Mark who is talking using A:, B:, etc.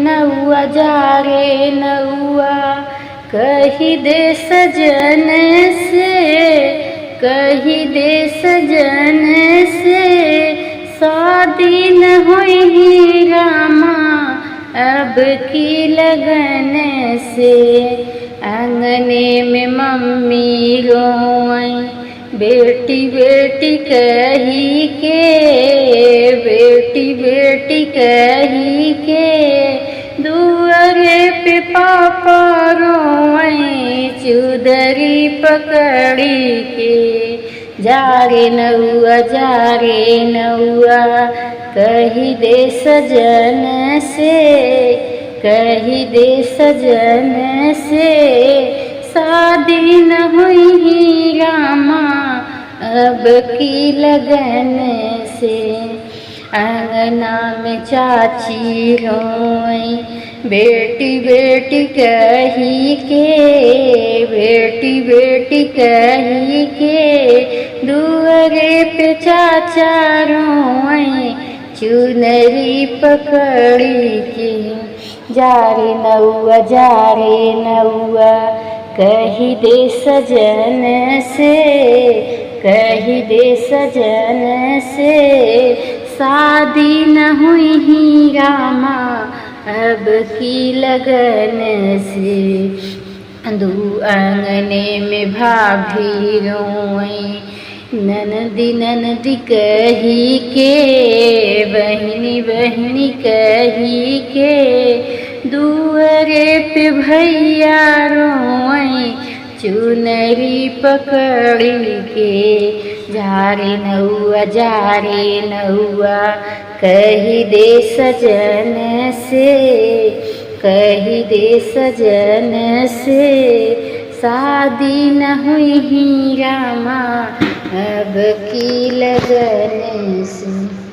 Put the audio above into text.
A: नौआ जा रे नौआ, कही दे सजन से, कही दे सजन से, शादी न होई रामा अब की लगन से। आंगने में मम्मी रोई बेटी बेटी कही के, बेटी बेटी कही के, दुआरे पे पापा रोई चुदरी पकड़ी के। जा रे नौआ जा रे नौआ, कही दे सजन से, कही दे सजन से, शादी न हुई रामा अब की लगन से। आंगना में चाची रोई बेटी बेटी कही के, बेटी बेटी कही के, दुआरे पे चाचा रोई चुनरी पकड़ी के। जा रे नौआ जा रे नौआ, कही दे सजन से, कही दे सजन से, शादी न हुई रामा अब की लगन से। दू आंगने में भाभी रोई ननदी ननदी कही के, बहनी बहनी कही के, दुआरे पे भैया रोई चुनरी पकड़ी के। जा रे नौआ जा रे नौआ, कही दे सजन से, कही दे सजन से, शादी न हुई रामा अब की लगन से।